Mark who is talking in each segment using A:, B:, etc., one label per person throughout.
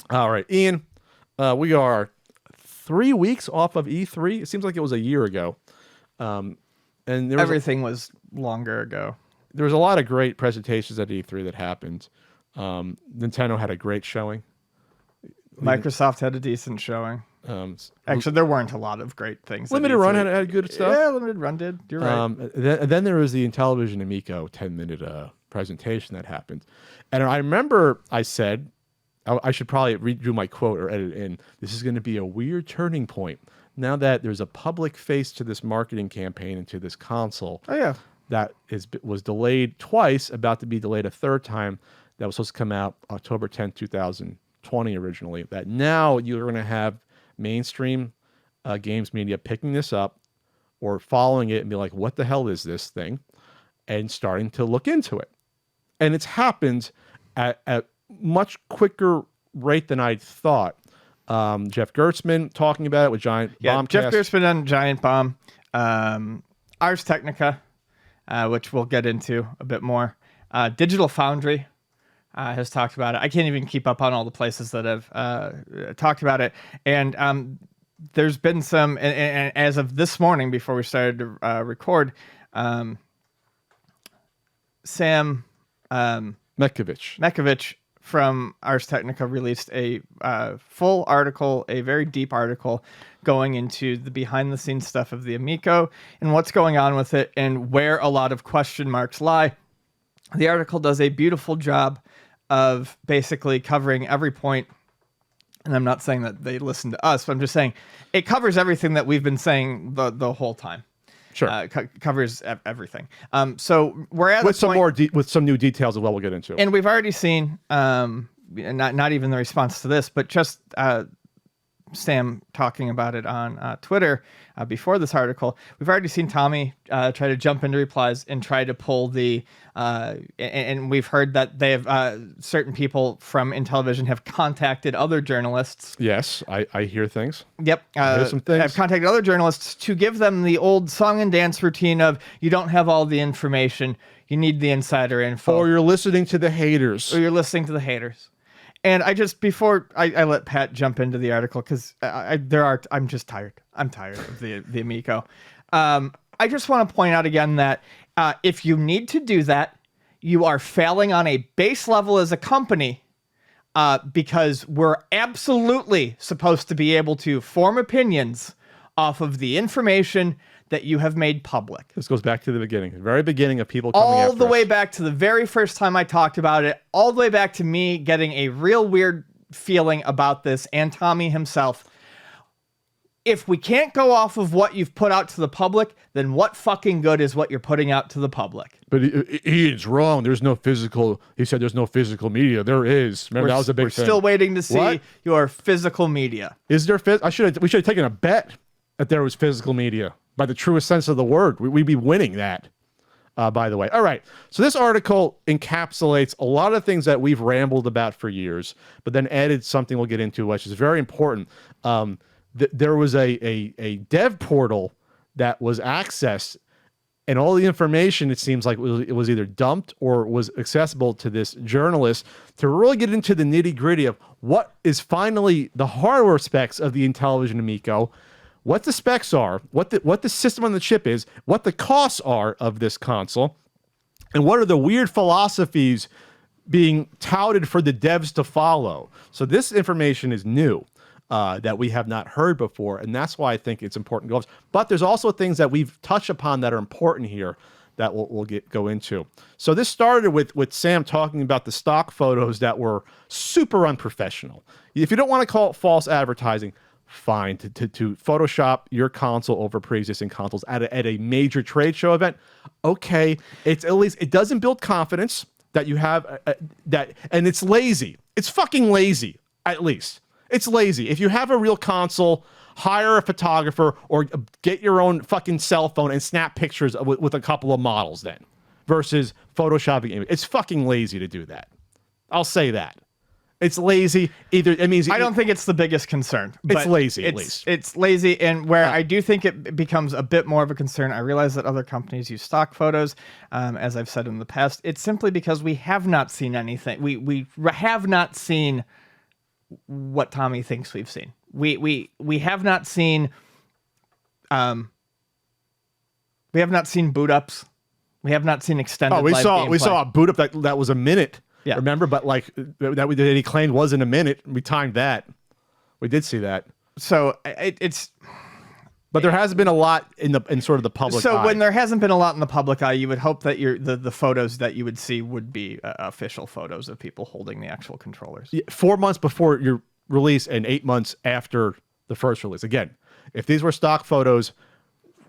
A: All right, Ian, we are 3 weeks off of E3. It seems like it was a year ago. Um, and
B: Everything was longer ago.
A: There was a lot of great presentations at E3 that happened. Nintendo had a great showing.
B: Microsoft had a decent showing. Actually, there weren't a lot of great things.
A: Limited Run had good stuff.
B: Yeah, Limited Run did. You're right.
A: Then there was the Intellivision Amico 10-minute presentation that happened. And I remember I said, I should probably redo my quote or edit it in. This is going to be a weird turning point. Now that there's a public face to this marketing campaign and to this console.
B: Oh, yeah.
A: That was delayed twice, about to be delayed a third time. That was supposed to come out October 10th, 2020 originally. That now you're going to have mainstream games media picking this up or following it and be like, what the hell is this thing? And starting to look into it. And it's happened at much quicker rate than I thought. Jeff Gertzman talking about it with Giant Bomb.
B: Jeff Gertzman on Giant Bomb. Ars Technica, which we'll get into a bit more. Digital Foundry has talked about it. I can't even keep up on all the places that have talked about it. And there's been some, and as of this morning, before we started to record, Sam Mekovich from Ars Technica released a full article, a very deep article, going into the behind-the-scenes stuff of the Amico and what's going on with it and where a lot of question marks lie. The article does a beautiful job of basically covering every point. And I'm not saying that they listen to us, but I'm just saying it covers everything that we've been saying the whole time.
A: Sure,
B: covers everything. So we're at
A: with some new details as well. We'll get into,
B: and we've already seen not even the response to this, but just Sam talking about it on Twitter before this article. We've already seen Tommy try to jump into replies and try to pull the. And we've heard that they have certain people from Intellivision have contacted other journalists.
A: Yes, I hear things.
B: Yep.
A: I hear some things.
B: Have contacted other journalists to give them the old song and dance routine of you don't have all the information. You need the insider info.
A: Or you're listening to the haters.
B: And I just, before I let Pat jump into the article, because I'm just tired. I'm tired of the Amico. I just want to point out again that if you need to do that, you are failing on a base level as a company because we're absolutely supposed to be able to form opinions off of the information that you have made public.
A: This goes back to the beginning, the very beginning of people coming
B: all
A: after
B: the
A: us.
B: way back to the very first time I talked about it, all the way back to me getting a real weird feeling about this and Tommy himself. If we can't go off of what you've put out to the public, then what fucking good is what you're putting out to the public?
A: But Ian's wrong. There's no physical. He said there's no physical media. There is. Remember, that was a big thing.
B: We're still waiting to see
A: What?
B: your physical media.
A: Is there? We should have taken a bet that there was physical media by the truest sense of the word. We'd be winning that. By the way. All right. So this article encapsulates a lot of things that we've rambled about for years, but then added something we'll get into, which is very important. There was a dev portal that was accessed, and all the information, it seems like it was either dumped or was accessible to this journalist to really get into the nitty gritty of what is finally the hardware specs of the Intellivision Amico, what the specs are, what the system on the chip is, what the costs are of this console, and what are the weird philosophies being touted for the devs to follow. So this information is new. That we have not heard before, and that's why I think it's important to go. But there's also things that we've touched upon that are important here that we'll go into. So this started with Sam talking about the stock photos that were super unprofessional. If you don't want to call it false advertising, fine. To Photoshop your console over pre-existing consoles at a major trade show event, okay. It's at least it doesn't build confidence that you have that, and it's lazy. It's fucking lazy, at least. It's lazy. If you have a real console, hire a photographer or get your own fucking cell phone and snap pictures with a couple of models then versus photoshopping. It's fucking lazy to do that. I'll say that. It's lazy. Either it means
B: I don't think it's the biggest concern.
A: It's lazy, at least.
B: It's lazy, and where I do think it becomes a bit more of a concern, I realize that other companies use stock photos, as I've said in the past. It's simply because we have not seen anything. We have not seen what Tommy thinks we've seen. We have not seen we have not seen boot ups. We have not seen extended.
A: Oh, we
B: live
A: saw
B: gameplay.
A: a boot up that was a minute.
B: Yeah.
A: Remember, but like that he claimed wasn't a minute. We timed that. We did see that.
B: So it's.
A: But there hasn't been a lot in sort of the public
B: So
A: eye.
B: when there hasn't been a lot in the public eye, you would hope that the photos that you would see would be official photos of people holding the actual controllers.
A: 4 months before your release and 8 months after the first release. Again, if these were stock photos,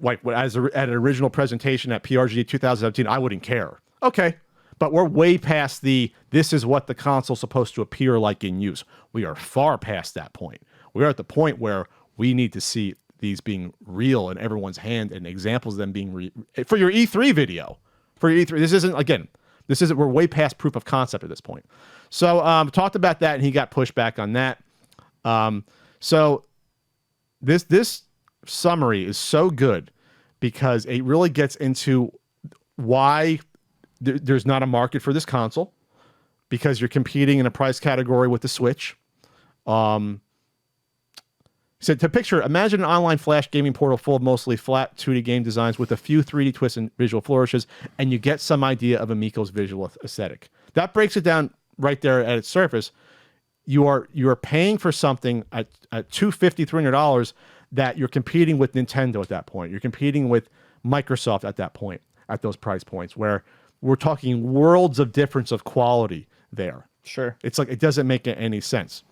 A: like at an original presentation at PRG 2017, I wouldn't care. Okay, but we're way past this is what the console's supposed to appear like in use. We are far past that point. We are at the point where we need to see these being real in everyone's hand and examples of them being for your E3 video. For your E3, this isn't, we're way past proof of concept at this point. So talked about that and he got pushed back on that. So this summary is so good because it really gets into why there's not a market for this console, because you're competing in a price category with the Switch. So to picture, imagine an online flash gaming portal full of mostly flat 2D game designs with a few 3D twists and visual flourishes, and you get some idea of Amico's visual aesthetic. That breaks it down right there at its surface. You are paying for something at $250, $300 that you're competing with Nintendo at that point. You're competing with Microsoft at that point, at those price points, where we're talking worlds of difference of quality there.
B: Sure.
A: It's like, it doesn't make any sense.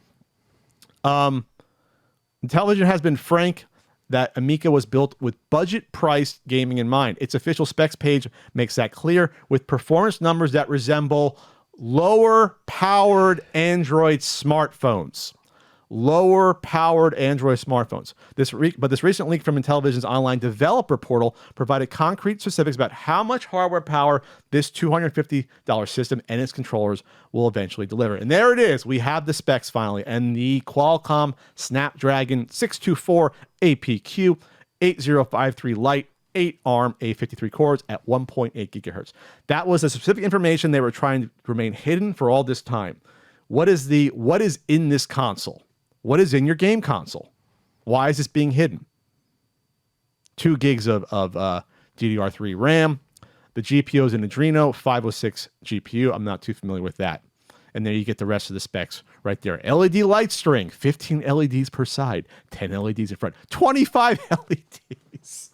A: Intellivision has been frank that Amico was built with budget-priced gaming in mind. Its official specs page makes that clear, with performance numbers that resemble lower-powered Android smartphones. Lower-powered Android smartphones. This recent leak from Intellivision's online developer portal provided concrete specifics about how much hardware power this $250 system and its controllers will eventually deliver. And there it is. We have the specs finally. And the Qualcomm Snapdragon 624 APQ 8053 Lite 8 ARM A53 cores at 1.8 gigahertz. That was the specific information they were trying to remain hidden for all this time. What is in this console? What is in your game console? Why is this being hidden? 2 gigs of DDR3 RAM. The GPU is an Adreno 506 GPU. I'm not too familiar with that. And there you get the rest of the specs right there. LED light string, 15 LEDs per side, 10 LEDs in front, 25 LEDs.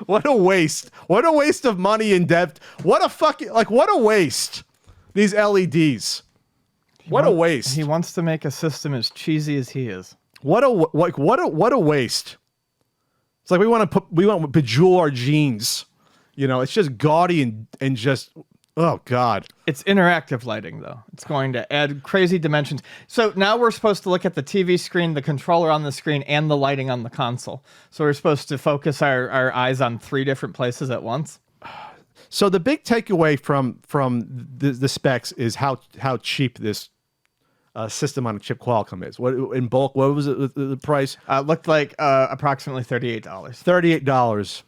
A: What a waste. What a waste of money and depth. What a waste. These LEDs. What a waste.
B: He wants to make a system as cheesy as he is.
A: What a waste. It's like we want to bejewel our jeans. You know, it's just gaudy and just, oh God.
B: It's interactive lighting though. It's going to add crazy dimensions. So now we're supposed to look at the TV screen, the controller on the screen, and the lighting on the console. So we're supposed to focus our eyes on 3 different places at once.
A: So the big takeaway from the specs is how cheap this system on a chip Qualcomm is. What in bulk? What was it? The price?
B: Looked like approximately $38.
A: $38.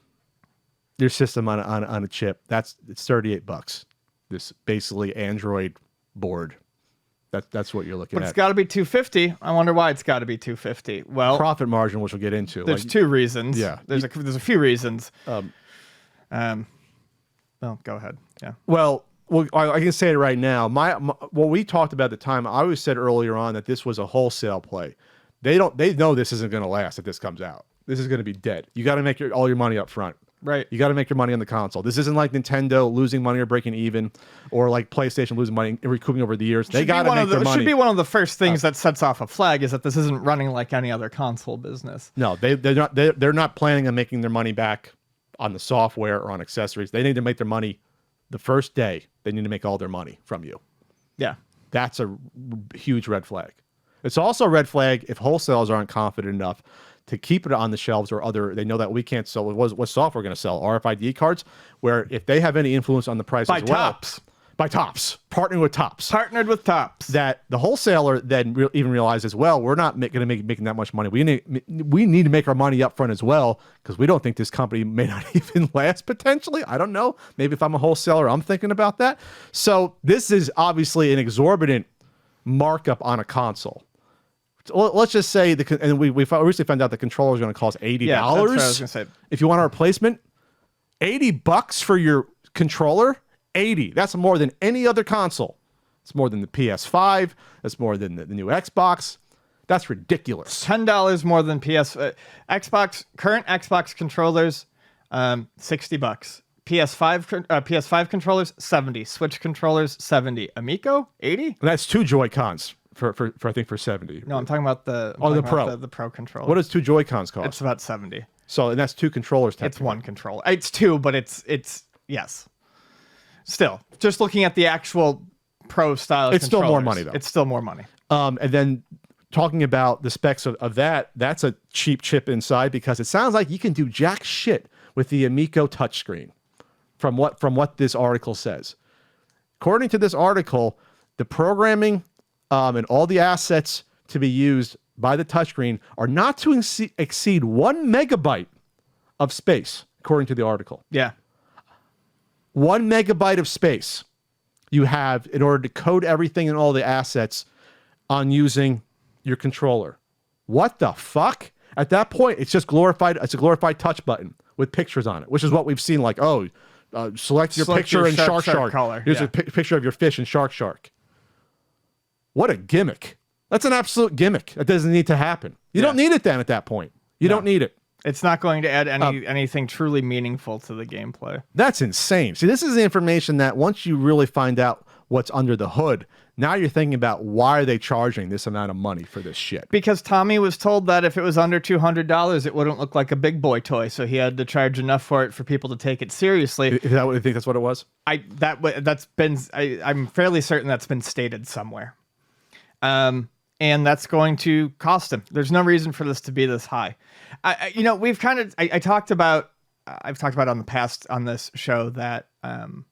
A: Your system on a chip. It's $38. This basically Android board. That's what you're looking
B: But
A: at.
B: it's got to be $250. I wonder why it's got to be $250. Well,
A: Profit margin, which we'll get into.
B: There's 2 reasons.
A: Yeah.
B: There's a few reasons. Well, go ahead. Yeah.
A: Well, I can say it right now. What we talked about at the time, I always said earlier on that this was a wholesale play. They know this isn't going to last if this comes out. This is going to be dead. You got to make all your money up front.
B: Right.
A: You got to make your money on the console. This isn't like Nintendo losing money or breaking even, or like PlayStation losing money and recouping over the years. They got to make their money.
B: It should be one of the first things that sets off a flag is that this isn't running like any other console business.
A: No, they're not planning on making their money back on the software or on accessories. They need to make their money the first day. They need to make all their money from you.
B: Yeah.
A: That's a huge red flag. It's also a red flag if wholesalers aren't confident enough to keep it on the shelves or they know that we can't sell. What software going to sell? RFID cards, where if they have any influence on the price as well. By Tops. Partnering with Tops.
B: Partnered with Tops.
A: That the wholesaler then even realizes, well, we're not going to making that much money. We need to make our money up front as well, because we don't think this company may not even last potentially. I don't know. Maybe if I'm a wholesaler, I'm thinking about that. So this is obviously an exorbitant markup on a console. let's just say and we recently found out the controller is going to cost $80.
B: Yeah, that's what I was gonna say.
A: If you want a replacement, $80 for your controller. 80. That's more than any other console. It's more than the PS5. That's more than the new Xbox. That's ridiculous.
B: $10 more than Xbox current Xbox controllers, $60. PS5 controllers, 70. Switch controllers, 70. Amico, 80.
A: And that's 2 Joy-Cons for I think for 70.
B: No, I'm talking about the
A: Pro.
B: the Pro controller.
A: What does 2 Joy-Cons cost?
B: It's about 70.
A: So and that's 2 controllers.
B: It's 1 controller. It's 2, but it's yes. Still, just looking at the actual Pro style.
A: It's still more money though.
B: It's still more money.
A: And then talking about the specs of that, that's a cheap chip inside because it sounds like you can do jack shit with the Amico touchscreen. From what this article says, according to this article, the programming and all the assets to be used by the touchscreen are not to exceed 1 megabyte of space, according to the article.
B: Yeah.
A: 1 megabyte of space you have in order to code everything and all the assets on using your controller. What the fuck? At that point, it's just glorified. It's a glorified touch button with pictures on it, which is what we've seen. Like, select your picture in Shark
B: color.
A: Here's a picture of your fish in Shark. What a gimmick. That's an absolute gimmick. That doesn't need to happen. You don't need it then at that point. You don't need it.
B: It's not going to add anything truly meaningful to the gameplay.
A: That's insane. See, this is the information that once you really find out what's under the hood, now you're thinking about why are they charging this amount of money for this shit?
B: Because Tommy was told that if it was under $200, it wouldn't look like a big boy toy, so he had to charge enough for it for people to take it seriously.
A: Is that what you think? That's what it was?
B: I'm fairly certain that's been stated somewhere. And that's going to cost him. There's no reason for this to be this high. I've talked about on the past on this show that I'm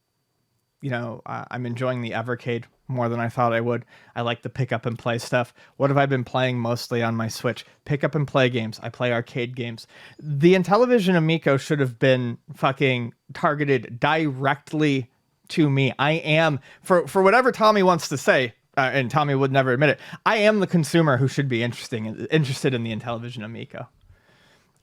B: enjoying the Evercade more than I thought I would. I like the pick up and play stuff. What have I been playing mostly on my Switch? Pick up and play games. I play arcade games. The Intellivision Amico should have been fucking targeted directly to me. I am, for whatever Tommy wants to say, and Tommy would never admit it, I am the consumer who should be interested in the Intellivision Amico.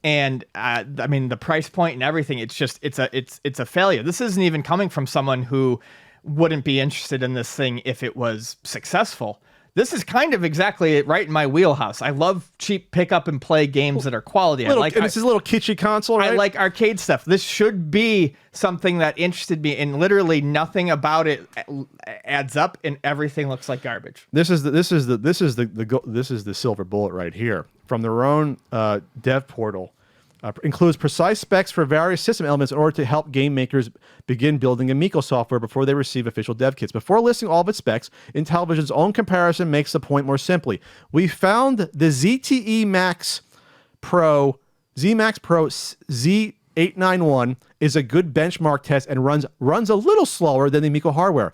B: And the price point and everything, it's a failure. This isn't even coming from someone who wouldn't be interested in this thing if it was successful. This is kind of exactly right in my wheelhouse. I love cheap pick up and play games that are quality.
A: This is a little kitschy console, right?
B: I like arcade stuff. This should be something that interested me, and literally nothing about it adds up, and everything looks like garbage.
A: This is the silver bullet right here from their own dev portal. Includes precise specs for various system elements in order to help game makers begin building Amico software before they receive official dev kits. Before listing all of its specs, Intellivision's own comparison makes the point more simply. We found the ZTE Max Pro, ZMax Pro Z891 is a good benchmark test and runs a little slower than the Amico hardware.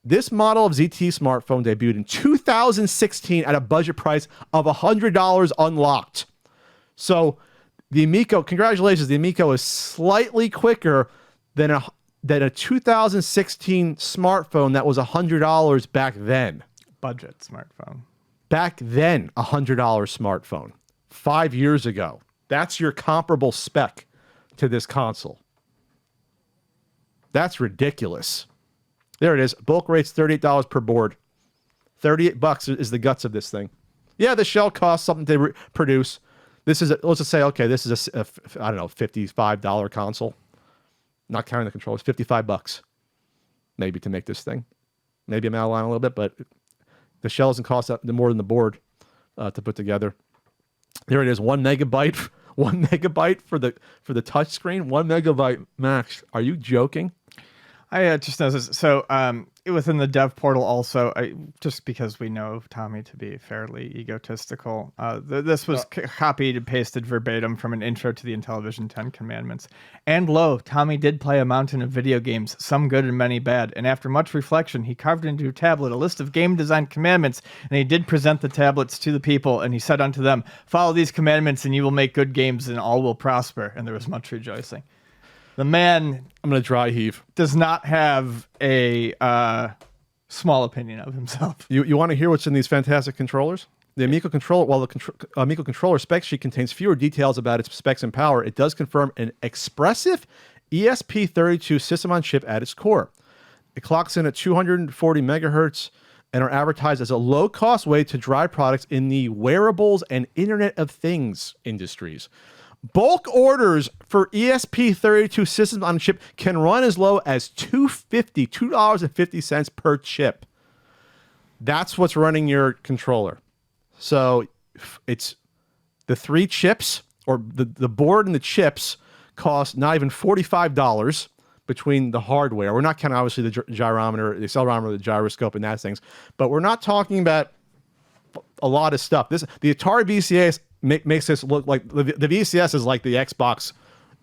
A: This model of ZTE smartphone debuted in 2016 at a budget price of $100 unlocked. So the Amico, congratulations, the Amico is slightly quicker than a 2016 smartphone that was $100 back then.
B: Budget smartphone.
A: Back then, $100 smartphone. 5 years ago. That's your comparable spec to this console. That's ridiculous. There it is. Bulk rate's $38 per board. $38 is the guts of this thing. Yeah, the shell costs something to produce. This is, let's just say, okay, this is a I don't know, $55 console. Not counting the controllers, $55 maybe to make this thing. Maybe I'm out of line a little bit, but the shell doesn't cost more than the board to put together. There it is, 1 megabyte, 1 megabyte for the touch screen, 1 megabyte max. Are you joking?
B: I just noticed. So within the dev portal also, just because we know Tommy to be fairly egotistical, this was copied and pasted verbatim from an intro to the Intellivision 10 Commandments. And lo, Tommy did play a mountain of video games, some good and many bad. And after much reflection, he carved into a tablet a list of game design commandments, and he did present the tablets to the people, and he said unto them, "Follow these commandments, and you will make good games, and all will prosper." And there was much rejoicing. The man,
A: I'm going to dry heave,
B: does not have a small opinion of himself.
A: You want to hear what's in these fantastic controllers? The Amico controller, while the Amico controller spec sheet contains fewer details about its specs and power, it does confirm an expressive ESP32 system on chip at its core. It clocks in at 240 megahertz and are advertised as a low-cost way to drive products in the wearables and Internet of Things industries. Bulk orders for ESP32 systems on chip can run as low as $2.50 per chip. That's what's running your controller. So it's the 3 chips, or the board and the chips cost not even $45 between the hardware. We're not counting obviously the gyrometer, the accelerometer, the gyroscope, and that things, but we're not talking about a lot of stuff. The Atari VCS makes this look like the VCS is like the Xbox,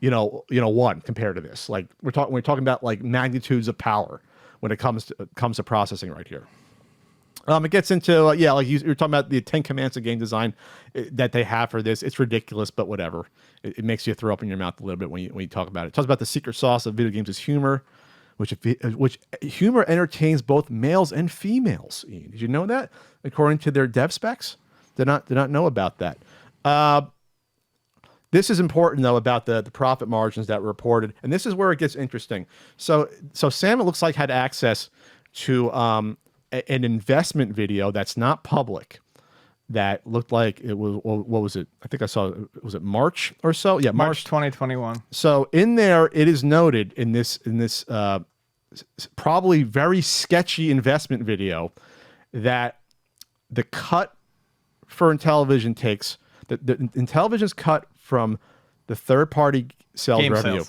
A: One compared to this. Like we're talking about like magnitudes of power when it comes to processing right here. It gets into, like you're talking about the 10 Commandments of game design that they have for this. It's ridiculous, but whatever. It makes you throw up in your mouth a little bit when you talk about it. It talks about the secret sauce of video games is humor, which humor entertains both males and females. Ian, did you know that? According to their dev specs? Did not know about that. This is important, though, about the profit margins that were reported, and this is where it gets interesting. So Sam, it looks like, had access to an investment video that's not public that looked like it was, what was it? I think I saw, was it March or so? Yeah,
B: March 2021.
A: So in there, it is noted in this probably very sketchy investment video that the cut for Intellivision takes, the Intellivision's cut from the third-party sales revenue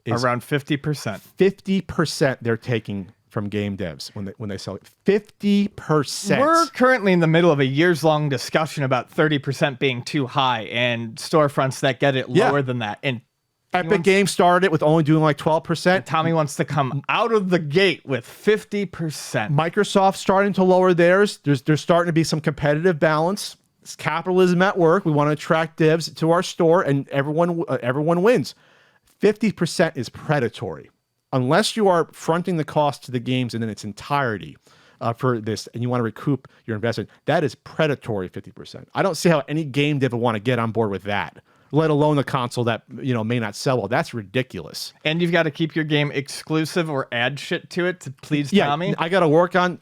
B: is around 50%.
A: 50% they're taking from game devs when they sell it. 50%.
B: We're currently in the middle of a years-long discussion about 30% being too high and storefronts that get it lower than that. And
A: Epic Games started it with only doing like 12%.
B: Tommy wants to come out of the gate with 50%.
A: Microsoft's starting to lower theirs. There's starting to be some competitive balance. It's capitalism at work. We want to attract devs to our store, and everyone wins. 50% is predatory. Unless you are fronting the cost to the games in its entirety for this, and you want to recoup your investment, that is predatory 50%. I don't see how any game dev would want to get on board with that, let alone the console that may not sell well. That's ridiculous.
B: And you've got to keep your game exclusive or add shit to it to please Tommy.
A: I got to work on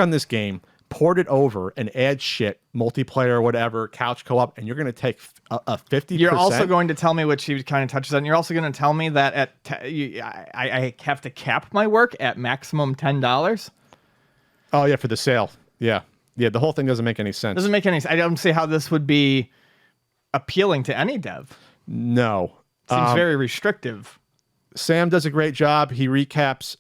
A: this game, port it over, and add shit, multiplayer, whatever, couch co-op, and you're going to take a 50%.
B: You're also going to tell me, which he kind of touches on, you're also going to tell me that I have to cap my work at maximum $10?
A: Oh, yeah, for the sale. Yeah, the whole thing doesn't make any sense.
B: Doesn't make any sense. I don't see how this would be appealing to any dev.
A: No.
B: Seems very restrictive.
A: Sam does a great job. He recaps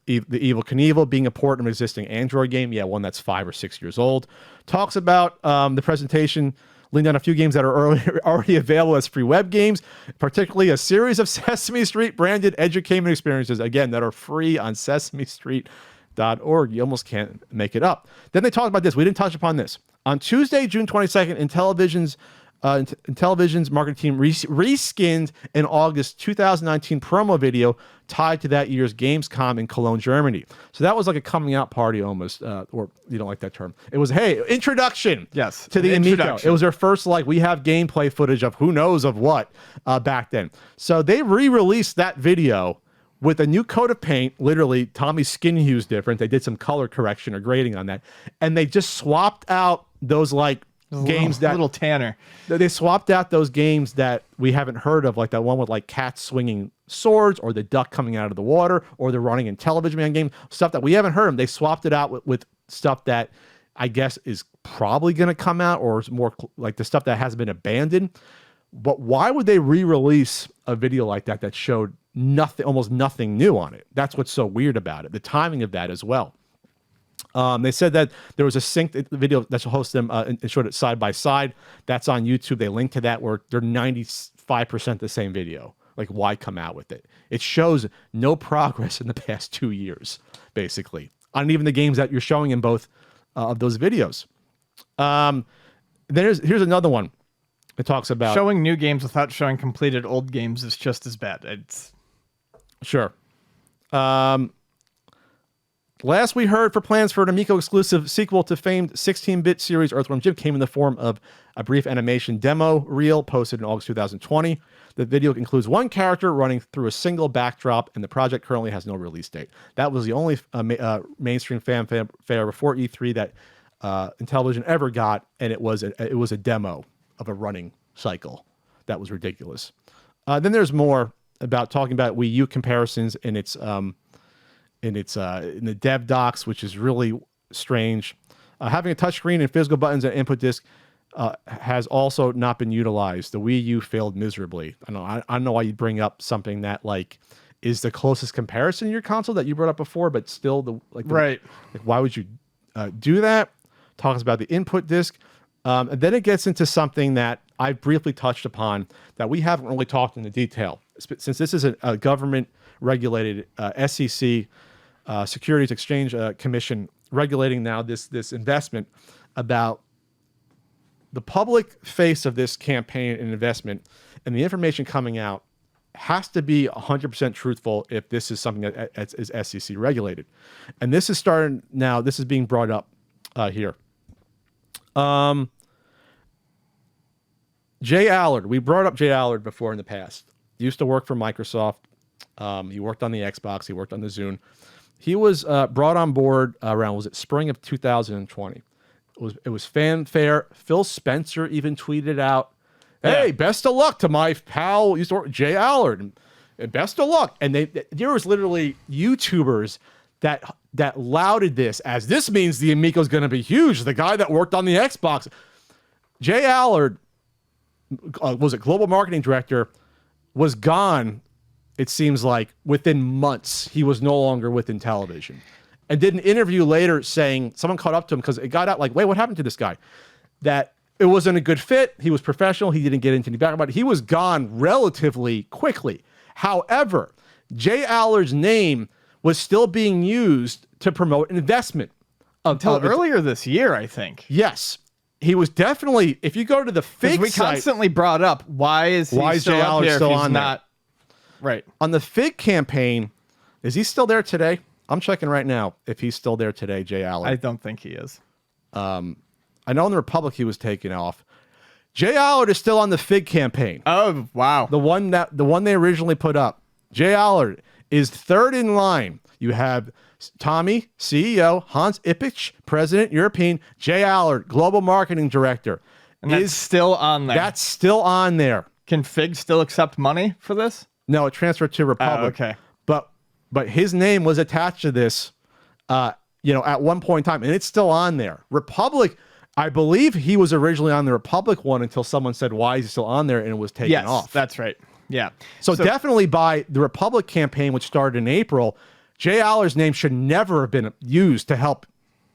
A: the Evil Knievel being a port of an existing Android game. Yeah, one that's 5 or 6 years old. Talks about the presentation, leaned on a few games that are already available as free web games, particularly a series of Sesame Street branded edutainment experiences, again, that are free on sesamestreet.org. You almost can't make it up. Then they talked about this. We didn't touch upon this. On Tuesday, June 22nd, Intellivision's marketing team reskinned an August 2019 promo video tied to that year's Gamescom in Cologne, Germany. So that was like a coming out party almost, or you don't like that term. It was, hey, introduction to the Amico. It was their first, we have gameplay footage of who knows of what back then. So they re-released that video with a new coat of paint. Literally, Tommy's skin hue's different. They did some color correction or grading on that. And they just swapped out those games that
B: little tanner.
A: They swapped out those games that we haven't heard of, like that one with cats swinging swords, or the duck coming out of the water, or they're running Intellivision Man game, stuff that we haven't heard of. They swapped it out with stuff that I guess is probably going to come out, or is more like the stuff that has been abandoned. But why would they re-release a video like that showed nothing, almost nothing new on it? That's what's so weird about it. The timing of that as well. They said that there was a synced video that's hosted them and showed it side by side. That's on YouTube. They linked to that where they're 95% the same video. Why come out with it? It shows no progress in the past 2 years, basically, on even the games that you're showing in both of those videos. Here's another one. It talks about
B: showing new games without showing completed old games is just as bad. It's
A: sure. Last we heard for plans for an Amico exclusive sequel to famed 16-bit series Earthworm Jim came in the form of a brief animation demo reel posted in August 2020. The video includes one character running through a single backdrop, and the project currently has no release date. That was the only mainstream fanfare before E3 that Intellivision ever got, and it was a demo of a running cycle. That was ridiculous. Then there's more about talking about Wii U comparisons in the dev docs, which is really strange. Having a touchscreen and physical buttons and input disc has also not been utilized. The Wii U failed miserably. I don't know why you'd bring up something that like is the closest comparison to your console that you brought up before, but still
B: right.
A: Like, why would you do that? Talks about the input disc. And then it gets into something that I briefly touched upon that we haven't really talked into detail. Since this is a government-regulated SEC, Securities Exchange Commission, regulating now this investment, about the public face of this campaign and investment, and the information coming out has to be 100% truthful if this is something that is SEC regulated. And this is starting now. This is being brought up here. Jay Allard. We brought up Jay Allard before in the past. He used to work for Microsoft. He worked on the Xbox. He worked on the Zune. He was brought on board around, was it spring of 2020? It was fanfare. Phil Spencer even tweeted out, "Hey, best of luck to my pal used to work, Jay Allard, and best of luck." And there was literally YouTubers that lauded this as this means the Amico is going to be huge. The guy that worked on the Xbox, Jay Allard, was a global marketing director, was gone. It seems like within months he was no longer with Intellivision, and did an interview later saying someone caught up to him because it got out like, "Wait, what happened to this guy?" That it wasn't a good fit. He was professional. He didn't get into any background, but he was gone relatively quickly. However, Jay Allard's name was still being used to promote investment
B: until earlier this year, I think.
A: Yes. He was definitely, if you go to the Fig
B: we
A: site,
B: constantly brought up, why is Jay Allard
A: still on
B: not right
A: on the Fig campaign? Is he still there today? I'm checking right now if he's still there today, Jay Allard.
B: I don't think he is.
A: I know in the Republic he was taken off. Jay Allard is still on the Fig campaign.
B: Oh, wow.
A: The one they originally put up. Jay Allard is third in line. You have Tommy, CEO, Hans Ippich, President, European, Jay Allard, Global Marketing Director.
B: And that's still on there.
A: That's still on there.
B: Can Fig still accept money for this?
A: No, it transferred to Republic.
B: Oh, okay.
A: But his name was attached to this, at one point in time, and it's still on there. Republic, I believe he was originally on the Republic one until someone said, "Why is he still on there?" and it was taken off.
B: Yes, that's right. Yeah.
A: So definitely by the Republic campaign, which started in April, Jay Allard's name should never have been used to help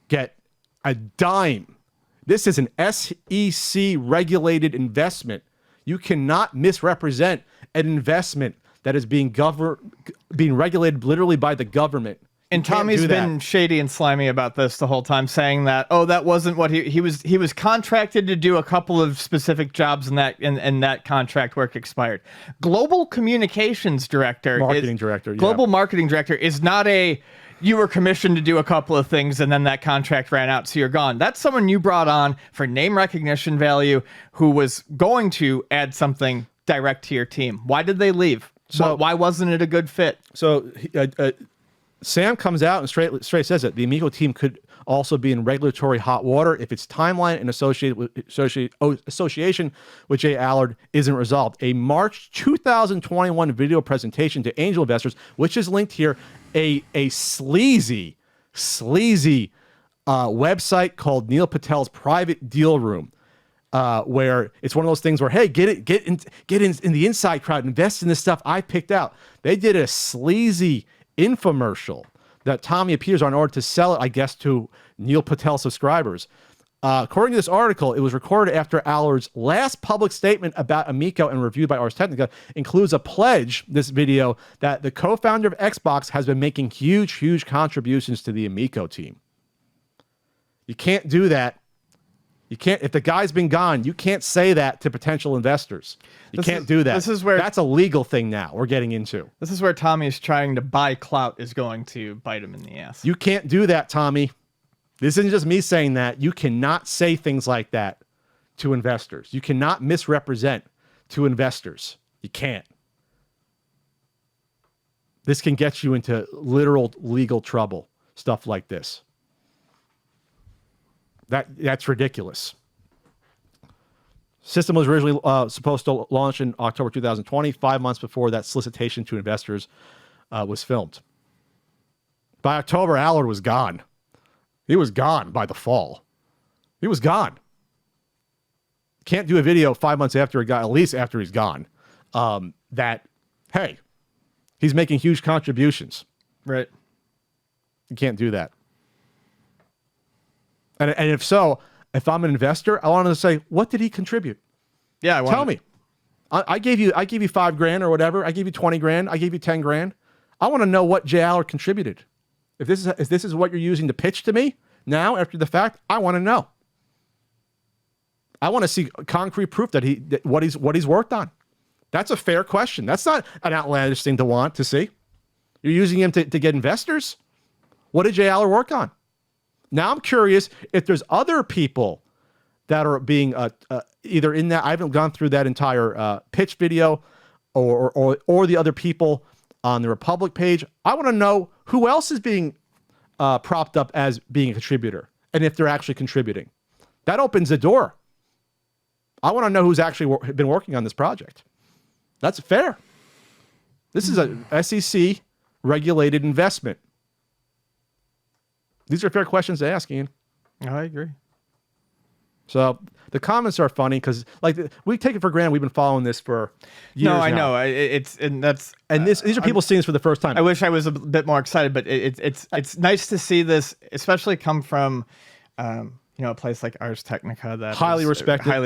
A: get a dime. This is an SEC regulated investment. You cannot misrepresent an investment that is being regulated literally by the government.
B: And Tommy's been shady and slimy about this the whole time, saying that, oh, that wasn't what he was contracted to do a couple of specific jobs, and that contract work expired. Global communications director,
A: marketing director
B: is not you were commissioned to do a couple of things and then that contract ran out, so you're gone. That's someone you brought on for name recognition value, who was going to add something direct to your team. Why did they leave? So why wasn't it a good fit?
A: So Sam comes out and straight says that the Amico team could also be in regulatory hot water if its timeline and association with Jay Allard isn't resolved. A March 2021 video presentation to angel investors, which is linked here, a sleazy website called Neil Patel's Private Deal Room, where it's one of those things where, hey, get in the inside crowd, invest in this stuff I picked out. They did a sleazy infomercial that Tommy appears on in order to sell it, I guess, to Neil Patel subscribers. According to this article, it was recorded after Allard's last public statement about Amico and reviewed by Ars Technica includes a pledge, this video, that the co-founder of Xbox has been making huge contributions to the Amico team. You can't do that You can't, if the guy's been gone, you can't say that to potential investors. You can't do that.
B: This is where
A: that's a legal thing now we're getting into.
B: This is where Tommy's trying to buy clout is going to bite him in the ass.
A: You can't do that, Tommy. This isn't just me saying that. You cannot say things like that to investors. You cannot misrepresent to investors. You can't. This can get you into literal legal trouble, stuff like this. That's ridiculous. System was originally supposed to launch in October 2020, 5 months before that solicitation to investors was filmed. By October, Allard was gone. He was gone by the fall. He was gone. Can't do a video 5 months after he got, at least after he's gone, that, hey, he's making huge contributions.
B: Right.
A: You can't do that. And if so, if I'm an investor, I want to say, what did he contribute?
B: Yeah,
A: tell me. I gave you $5,000 or whatever. I gave you 20 grand. I gave you 10 grand. I want to know what Jay Allard contributed. If this is what you're using to pitch to me now after the fact, I want to know. I want to see concrete proof that what he's worked on. That's a fair question. That's not an outlandish thing to want to see. You're using him to get investors. What did Jay Allard work on? Now I'm curious if there's other people that are being either in that. I haven't gone through that entire pitch video, or the other people on the Republic page. I want to know who else is being propped up as being a contributor, and if they're actually contributing. That opens the door. I want to know who's actually been working on this project. That's fair. This is a SEC regulated investment. These are fair questions to ask, Ian.
B: I agree.
A: So the comments are funny because, like, we take it for granted. We've been following this for years.
B: No, I
A: now.
B: know.
A: These are people seeing this for the first time.
B: I wish I was a bit more excited, but it's nice to see this, especially come from a place like Ars Technica that
A: highly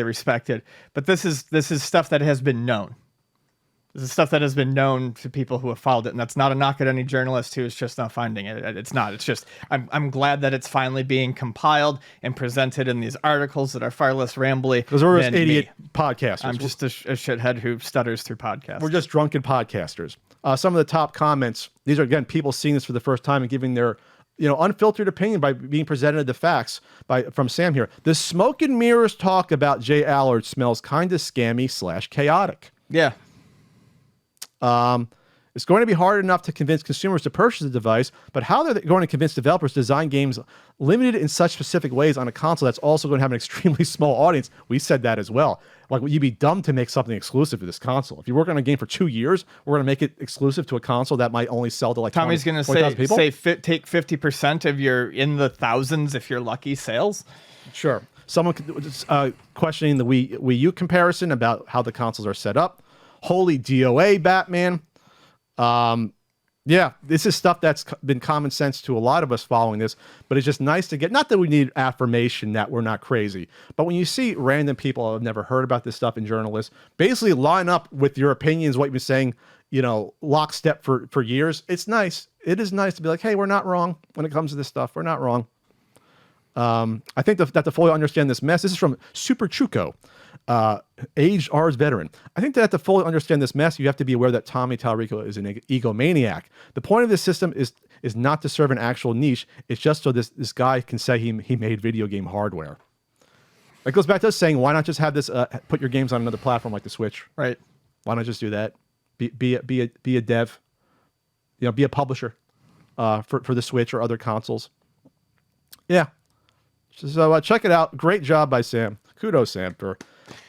B: respected. But this is stuff that has been known. This is stuff that has been known to people who have followed it, and that's not a knock at any journalist who is just not finding it. It's not. It's just I'm glad that it's finally being compiled and presented in these articles that are far less rambly.
A: Because we're just idiot podcasters.
B: I'm just a shithead who stutters through podcasts.
A: We're just drunken podcasters. Some of the top comments. These are again people seeing this for the first time and giving their unfiltered opinion by being presented the facts from Sam here. The smoke and mirrors talk about Jay Allard smells kind of scammy / chaotic.
B: Yeah.
A: It's going to be hard enough to convince consumers to purchase the device, but how they're going to convince developers to design games limited in such specific ways on a console that's also going to have an extremely small audience? We said that as well. Like, you'd be dumb to make something exclusive to this console. If you work on a game for 2 years, we're going to make it exclusive to a console that might only sell to like
B: Tommy's going to say take 50% of your in the thousands if you're lucky sales. Sure.
A: Someone questioning the Wii U comparison about how the consoles are set up. Holy DOA, Batman. Yeah, this is stuff that's been common sense to a lot of us following this, but it's just nice to get, not that we need affirmation that we're not crazy, but when you see random people who have never heard about this stuff in journalists basically line up with your opinions, what you've been saying, lockstep for years, it's nice. It is nice to be like, hey, we're not wrong when it comes to this stuff. We're not wrong. I think that to fully understand this mess, this is from Super Chuko. Aged Ars veteran. I think that to fully understand this mess, you have to be aware that Tommy Tallarico is an egomaniac. The point of this system is not to serve an actual niche. It's just so this guy can say he made video game hardware. It goes back to us saying, why not just have this put your games on another platform like the Switch?
B: Right.
A: Why not just do that? Be a dev. Be a publisher for the Switch or other consoles. Yeah. So check it out. Great job by Sam. Kudos, Sam, for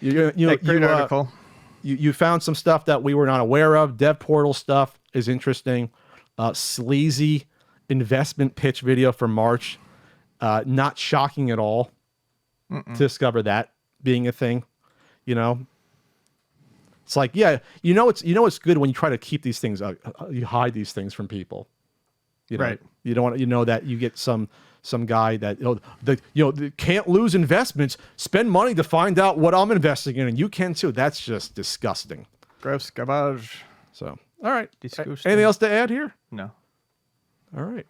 B: great article.
A: You found some stuff that we were not aware of. Dev portal stuff is interesting. Sleazy investment pitch video for March. Not shocking at all to discover that being a thing. It's like, yeah, it's good when you try to keep these things. You hide these things from people.
B: Right.
A: You don't want that you get some guy that can't lose investments, spend money to find out what I'm investing in, and you can too. That's just disgusting.
B: Gross garbage.
A: So, all right.
B: Disgusting.
A: Anything else to add here?
B: No.
A: All right.